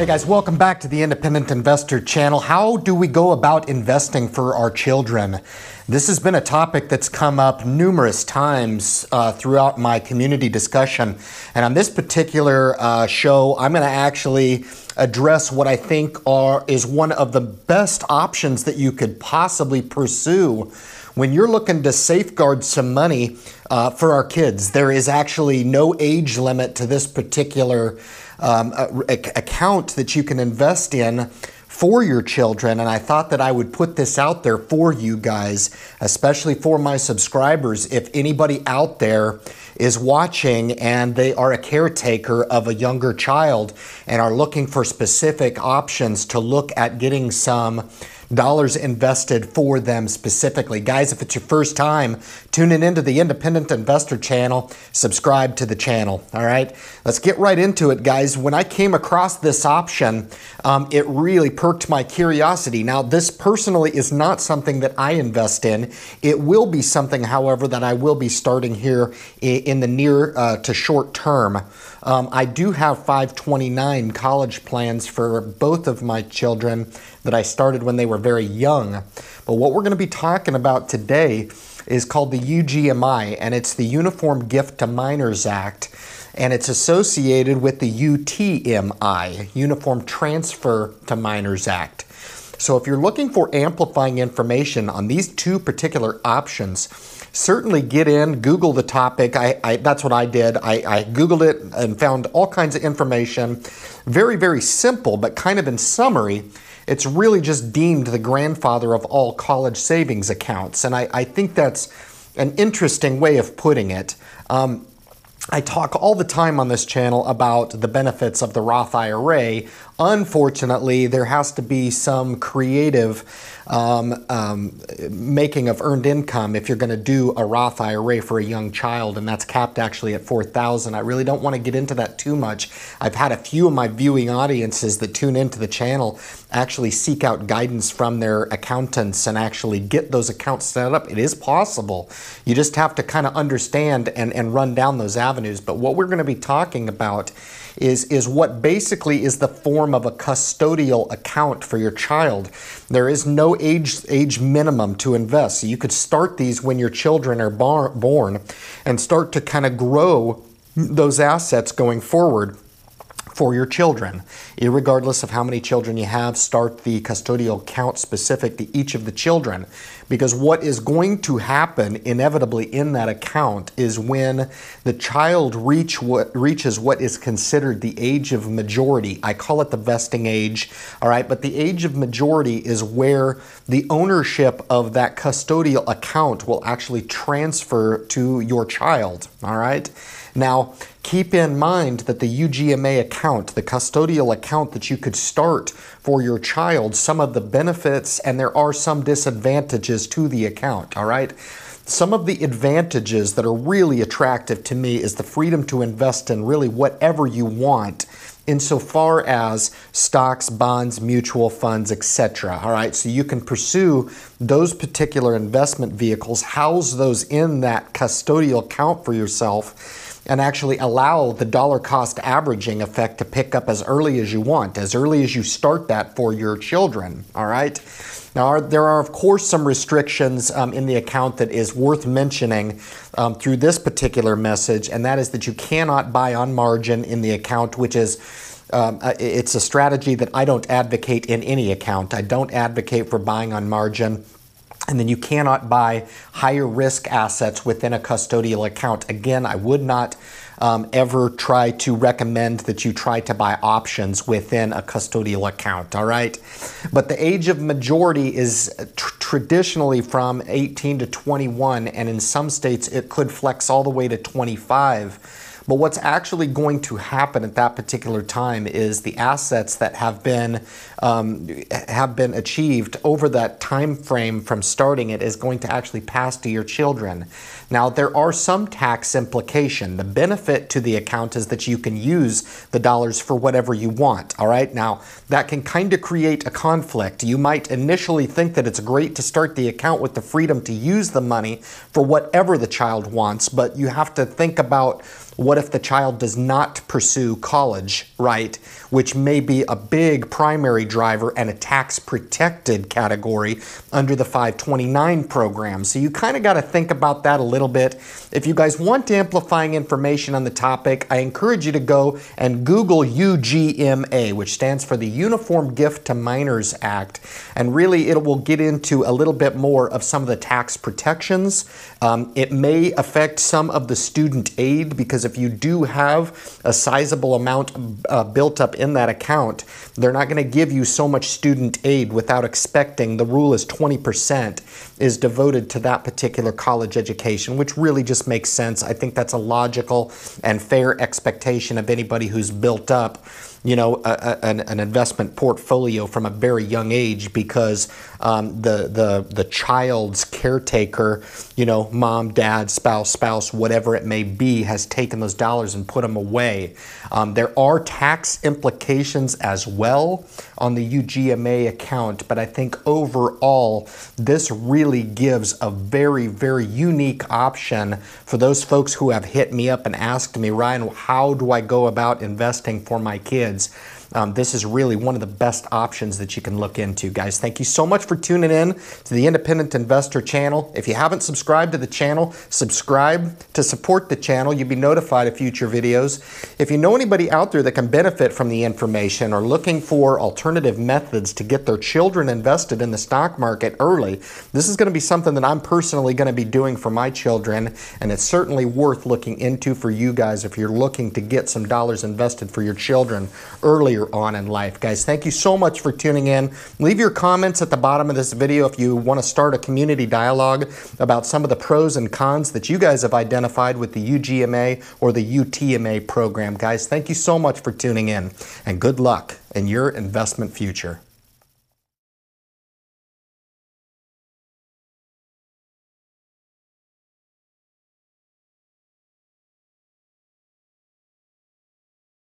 Hey guys, welcome back to the Independent Investor channel. How do we go about investing for our children? This has been a topic that's come up numerous times throughout my community discussion. And on this particular show, I'm going to actually address what I think is one of the best options that you could possibly pursue when you're looking to safeguard some money for our kids. There is actually no age limit to this particular account that you can invest in for your children, and I thought that I would put this out there for you guys, especially for my subscribers. If anybody out there is watching and they are a caretaker of a younger child and are looking for specific options to look at getting some dollars invested for them specifically. Guys, if it's your first time tuning into the Independent Investor channel, subscribe to the channel, all right? Let's get right into it, guys. When I came across this option, it really perked my curiosity. Now, this personally is not something that I invest in. It will be something, however, that I will be starting here in the near to short term. I do have 529 college plans for both of my children that I started when they were very young. But what we're going to be talking about today is called the UTMA, and it's the Uniform Gift to Minors Act, and it's associated with the UTMA, Uniform Transfer to Minors Act. So if you're looking for amplifying information on these two particular options, certainly get in, Google the topic. That's what I did. I Googled it and found all kinds of information. Very, very simple, but kind of in summary, it's really just deemed the grandfather of all college savings accounts. And I think that's an interesting way of putting it. I talk all the time on this channel about the benefits of the Roth IRA. Unfortunately, there has to be some creative making of earned income if you're going to do a Roth IRA for a young child, and that's capped actually at $4,000. I really don't want to get into that too much. I've had a few of my viewing audiences that tune into the channel actually seek out guidance from their accountants and actually get those accounts set up. It is possible. You just have to kind of understand and run down those avenues. But what we're going to be talking about is what basically is the form of a custodial account for your child. There is no age minimum to invest. So you could start these when your children are born and start to kind of grow those assets going forward for your children. Irregardless of how many children you have, start the custodial account specific to each of the children. Because what is going to happen inevitably in that account is when the child reaches what is considered the age of majority. I call it the vesting age, all right? But the age of majority is where the ownership of that custodial account will actually transfer to your child, all right? Now, keep in mind that the UTMA account, the custodial account that you could start for your child, some of the benefits, and there are some disadvantages to the account, all right? Some of the advantages that are really attractive to me is the freedom to invest in really whatever you want insofar as stocks, bonds, mutual funds, etc. All right, so you can pursue those particular investment vehicles, house those in that custodial account for yourself, and actually allow the dollar cost averaging effect to pick up as early as you want, as early as you start that for your children, all right? Now, there are, of course, some restrictions in the account that is worth mentioning through this particular message, and that is that you cannot buy on margin in the account, which is it's a strategy that I don't advocate in any account. I don't advocate for buying on margin. And then you cannot buy higher risk assets within a custodial account. Again, I would not ever try to recommend that you try to buy options within a custodial account, all right? But the age of majority is traditionally from 18 to 21, and in some states it could flex all the way to 25. But what's actually going to happen at that particular time is the assets that have been achieved over that time frame from starting it is going to actually pass to your children. Now, there are some tax implication. The benefit to the account is that you can use the dollars for whatever you want, all right? Now, that can kind of create a conflict. You might initially think that it's great to start the account with the freedom to use the money for whatever the child wants, but you have to think about What if the child does not pursue college, right? Which may be a big primary driver and a tax protected category under the 529 program. So you kind of got to think about that a little bit. If you guys want amplifying information on the topic, I encourage you to go and Google UGMA, which stands for the Uniform Gift to Minors Act. And really it will get into a little bit more of some of the tax protections. It may affect some of the student aid, because if you do have a sizable amount built up in that account, they're not going to give you so much student aid without expecting. The rule is 20% is devoted to that particular college education, which really just makes sense. I think that's a logical and fair expectation of anybody who's built up, you know, an investment portfolio from a very young age, because the child's caretaker, you know, mom, dad, spouse, whatever it may be, has taken those dollars and put them away. There are tax implications as well on the UGMA account, but I think overall this really gives a very, very unique option for those folks who have hit me up and asked me, Ryan, how do I go about investing for my kids? This is really one of the best options that you can look into, guys. Thank you so much for tuning in to the Independent Investor channel. If you haven't subscribed to the channel, subscribe to support the channel. You'll be notified of future videos. If you know anybody out there that can benefit from the information or looking for alternative methods to get their children invested in the stock market early, this is going to be something that I'm personally going to be doing for my children, and it's certainly worth looking into for you guys if you're looking to get some dollars invested for your children earlier on in life. Guys, thank you so much for tuning in. Leave your comments at the bottom of this video if you want to start a community dialogue about some of the pros and cons that you guys have identified with the UGMA or the UTMA program. Guys, thank you so much for tuning in, and good luck in your investment future.